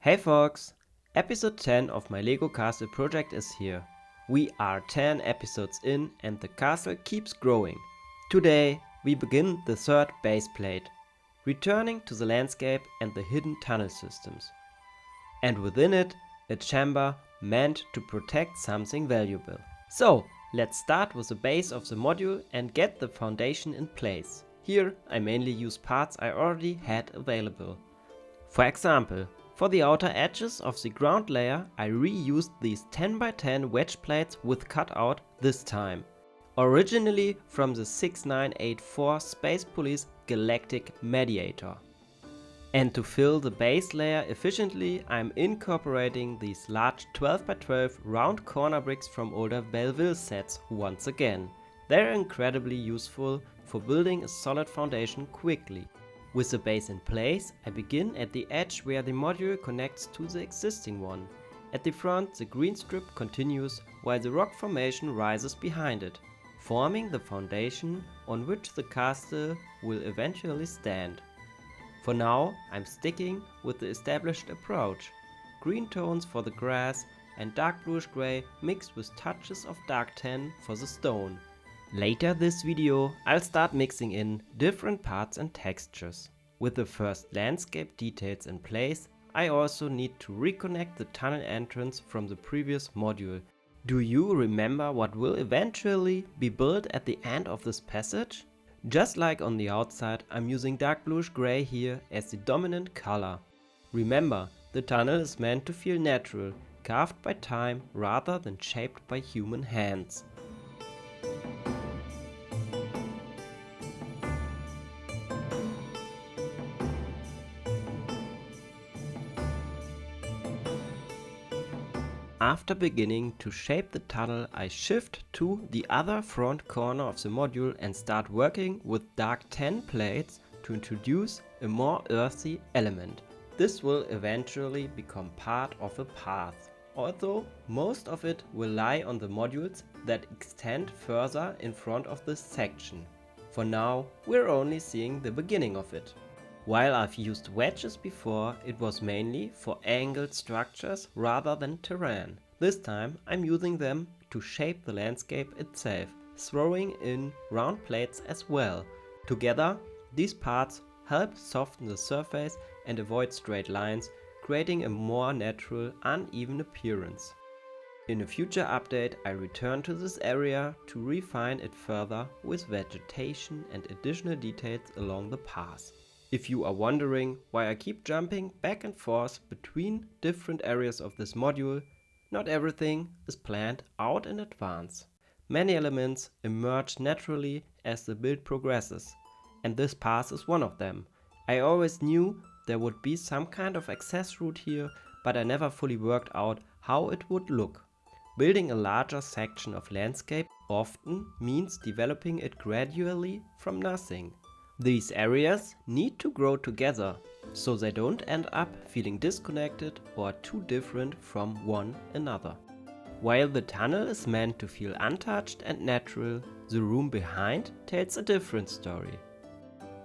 Hey folks! Episode 10 of my LEGO Castle project is here. We are 10 episodes in and the castle keeps growing. Today we begin the third base plate, returning to the landscape and the hidden tunnel systems. And within it, a chamber meant to protect something valuable. So, let's start with the base of the module and get the foundation in place. Here I mainly use parts I already had available. For example, for the outer edges of the ground layer I reused these 10x10 wedge plates with cutout this time. Originally from the 6984 Space Police Galactic Mediator. And to fill the base layer efficiently, I'm incorporating these large 12x12 round corner bricks from older Belleville sets once again. They're incredibly useful for building a solid foundation quickly. With the base in place, I begin at the edge where the module connects to the existing one. At the front, the green strip continues while the rock formation rises behind it, forming the foundation on which the castle will eventually stand. For now, I'm sticking with the established approach. Green tones for the grass and dark bluish grey mixed with touches of dark tan for the stone. Later this video, I'll start mixing in different parts and textures. With the first landscape details in place, I also need to reconnect the tunnel entrance from the previous module. Do you remember what will eventually be built at the end of this passage? Just like on the outside, I'm using dark bluish grey here as the dominant color. Remember, the tunnel is meant to feel natural, carved by time rather than shaped by human hands. After beginning to shape the tunnel, I shift to the other front corner of the module and start working with dark tan plates to introduce a more earthy element. This will eventually become part of a path, although most of it will lie on the modules that extend further in front of this section. For now, we're only seeing the beginning of it. While I've used wedges before, it was mainly for angled structures rather than terrain. This time I'm using them to shape the landscape itself, throwing in round plates as well. Together, these parts help soften the surface and avoid straight lines, creating a more natural, uneven appearance. In a future update, I return to this area to refine it further with vegetation and additional details along the path. If you are wondering why I keep jumping back and forth between different areas of this module, not everything is planned out in advance. Many elements emerge naturally as the build progresses, and this path is one of them. I always knew there would be some kind of access route here, but I never fully worked out how it would look. Building a larger section of landscape often means developing it gradually from nothing. These areas need to grow together, so they don't end up feeling disconnected or too different from one another. While the tunnel is meant to feel untouched and natural, the room behind tells a different story.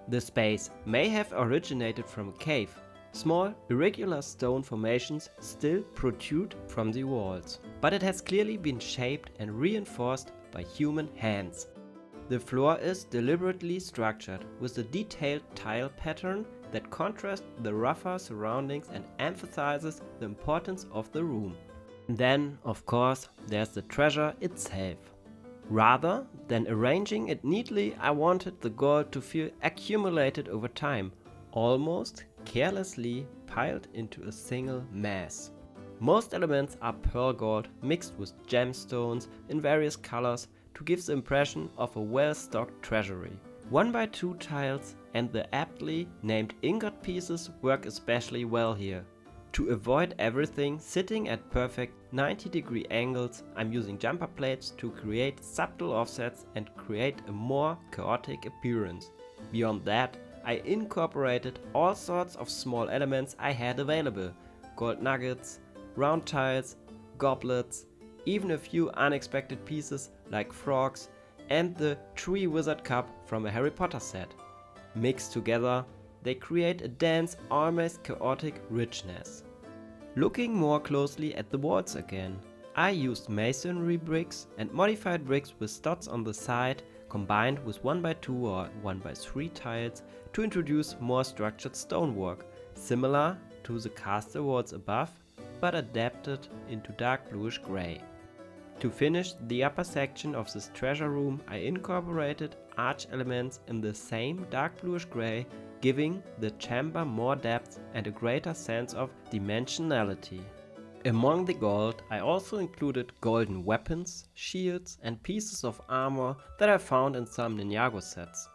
The space may have originated from a cave. Small, irregular stone formations still protrude from the walls, but it has clearly been shaped and reinforced by human hands. The floor is deliberately structured with a detailed tile pattern that contrasts the rougher surroundings and emphasizes the importance of the room. Then, of course, there's the treasure itself. Rather than arranging it neatly, I wanted the gold to feel accumulated over time, almost carelessly piled into a single mass. Most elements are pearl gold mixed with gemstones in various colors to give the impression of a well-stocked treasury. 1x2 tiles and the aptly named ingot pieces work especially well here. To avoid everything sitting at perfect 90-degree angles, I'm using jumper plates to create subtle offsets and create a more chaotic appearance. Beyond that, I incorporated all sorts of small elements I had available: gold nuggets, round tiles, goblets, even a few unexpected pieces like frogs and the Tree Wizard cup from a Harry Potter set. Mixed together, they create a dense, almost chaotic richness. Looking more closely at the walls again, I used masonry bricks and modified bricks with studs on the side combined with 1x2 or 1x3 tiles to introduce more structured stonework, similar to the castle walls above, but adapted into dark bluish grey. To finish the upper section of this treasure room, I incorporated arch elements in the same dark bluish grey, giving the chamber more depth and a greater sense of dimensionality. Among the gold, I also included golden weapons, shields and pieces of armor that I found in some Ninjago sets.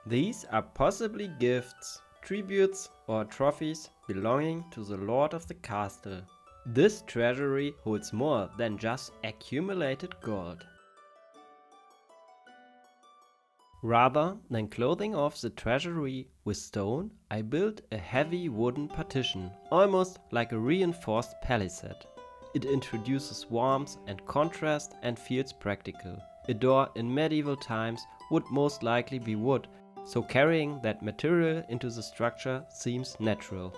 These are possibly gifts, tributes or trophies belonging to the lord of the castle. This treasury holds more than just accumulated gold. Rather than clothing off the treasury with stone, I built a heavy wooden partition, almost like a reinforced palisade. It introduces warmth and contrast and feels practical. A door in medieval times would most likely be wood, so carrying that material into the structure seems natural.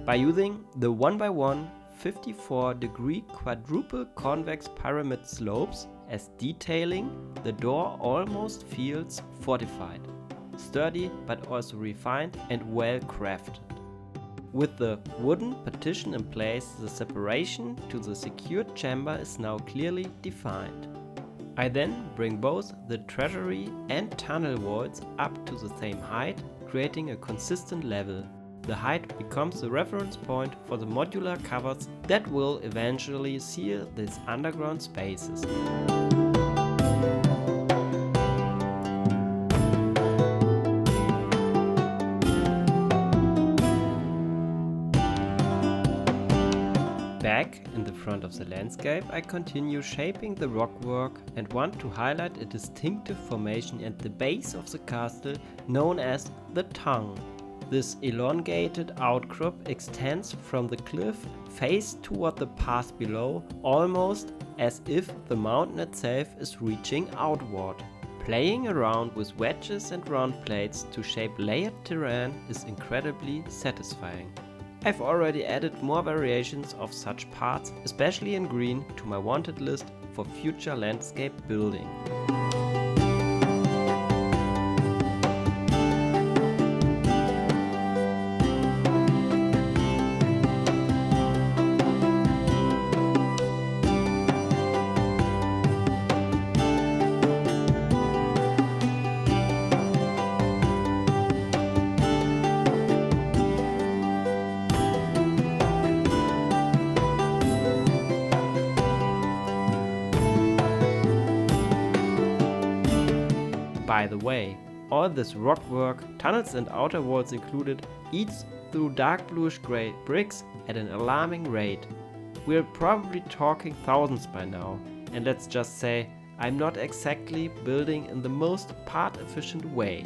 By using the 1x1 54-degree quadruple convex pyramid slopes as detailing, the door almost feels fortified, sturdy but also refined and well crafted. With the wooden partition in place, the separation to the secured chamber is now clearly defined. I then bring both the treasury and tunnel walls up to the same height, creating a consistent level. The height becomes the reference point for the modular covers that will eventually seal these underground spaces. Back in the front of the landscape, I continue shaping the rockwork and want to highlight a distinctive formation at the base of the castle known as the tongue. This elongated outcrop extends from the cliff face toward the path below, almost as if the mountain itself is reaching outward. Playing around with wedges and round plates to shape layered terrain is incredibly satisfying. I've already added more variations of such parts, especially in green, to my wanted list for future landscape building. By the way, all this rockwork, tunnels and outer walls included, eats through dark bluish grey bricks at an alarming rate. We're probably talking thousands by now, and let's just say I'm not exactly building in the most part efficient way.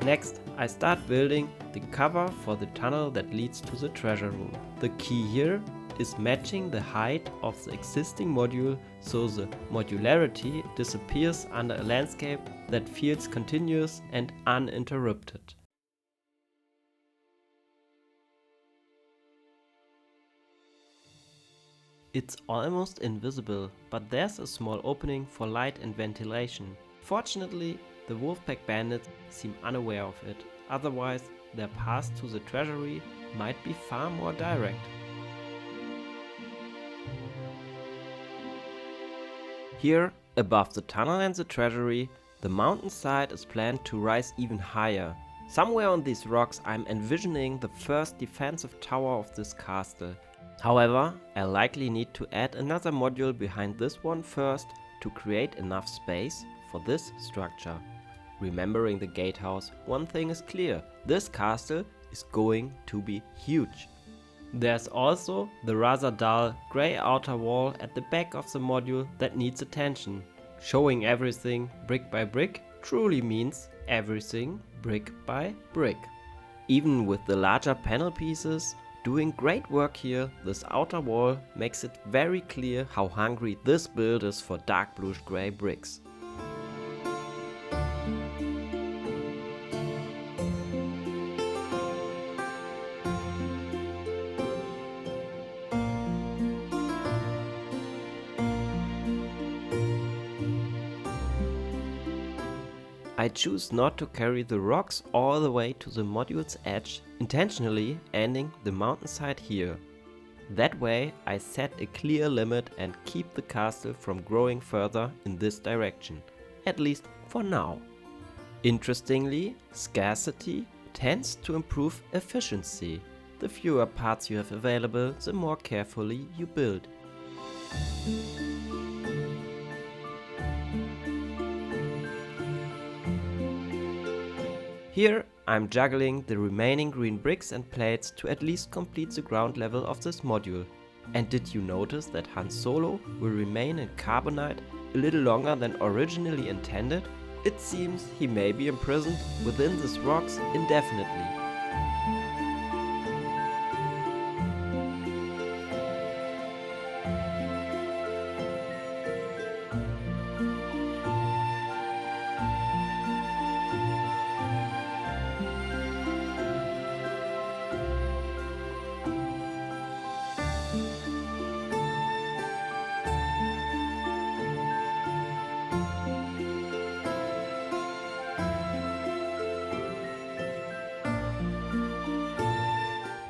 Next, I start building the cover for the tunnel that leads to the treasure room. The key here is matching the height of the existing module so the modularity disappears under a landscape that feels continuous and uninterrupted. It's almost invisible, but there's a small opening for light and ventilation. Fortunately, the Wolfpack bandits seem unaware of it, otherwise their path to the treasury might be far more direct. Here, above the tunnel and the treasury, the mountainside is planned to rise even higher. Somewhere on these rocks I'm envisioning the first defensive tower of this castle. However, I likely need to add another module behind this one first to create enough space for this structure. Remembering the gatehouse, one thing is clear: this castle is going to be huge. There's also the rather dull grey outer wall at the back of the module that needs attention. Showing everything brick by brick truly means everything brick by brick. Even with the larger panel pieces doing great work here, this outer wall makes it very clear how hungry this build is for dark bluish grey bricks. I choose not to carry the rocks all the way to the module's edge, intentionally ending the mountainside here. That way I set a clear limit and keep the castle from growing further in this direction, at least for now. Interestingly, scarcity tends to improve efficiency. The fewer parts you have available, the more carefully you build. Here I'm juggling the remaining green bricks and plates to at least complete the ground level of this module. And did you notice that Han Solo will remain in carbonite a little longer than originally intended? It seems he may be imprisoned within these rocks indefinitely.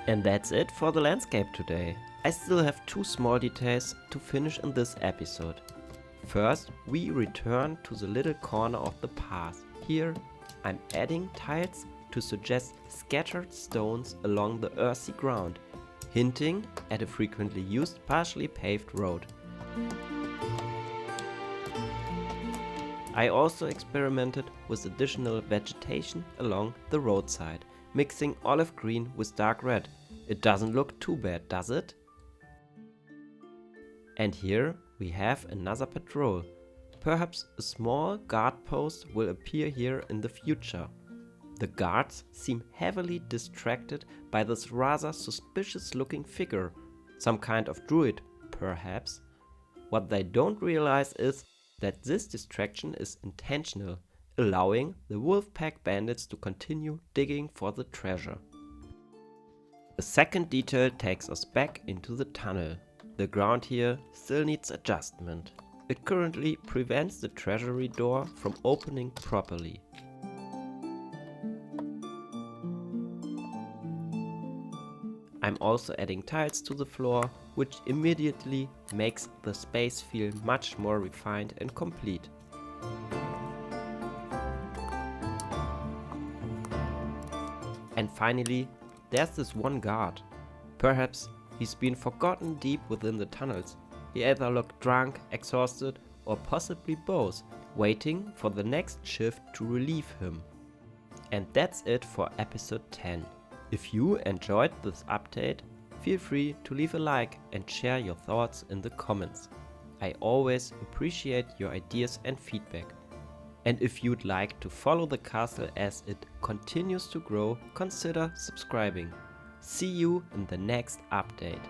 And that's it for the landscape today. I still have two small details to finish in this episode. First, we return to the little corner of the path. Here, I'm adding tiles to suggest scattered stones along the earthy ground, hinting at a frequently used partially paved road. I also experimented with additional vegetation along the roadside, mixing olive green with dark red. It doesn't look too bad, does it? And here we have another patrol. Perhaps a small guard post will appear here in the future. The guards seem heavily distracted by this rather suspicious looking figure, some kind of druid, perhaps. What they don't realize is that this distraction is intentional, allowing the Wolfpack bandits to continue digging for the treasure. The second detail takes us back into the tunnel. The ground here still needs adjustment. It currently prevents the treasury door from opening properly. I'm also adding tiles to the floor, which immediately makes the space feel much more refined and complete. And finally, there's this one guard. Perhaps he's been forgotten deep within the tunnels. He either looked drunk, exhausted, or possibly both, waiting for the next shift to relieve him. And that's it for episode 10. If you enjoyed this update, feel free to leave a like and share your thoughts in the comments. I always appreciate your ideas and feedback. And if you'd like to follow the castle as it continues to grow, consider subscribing. See you in the next update.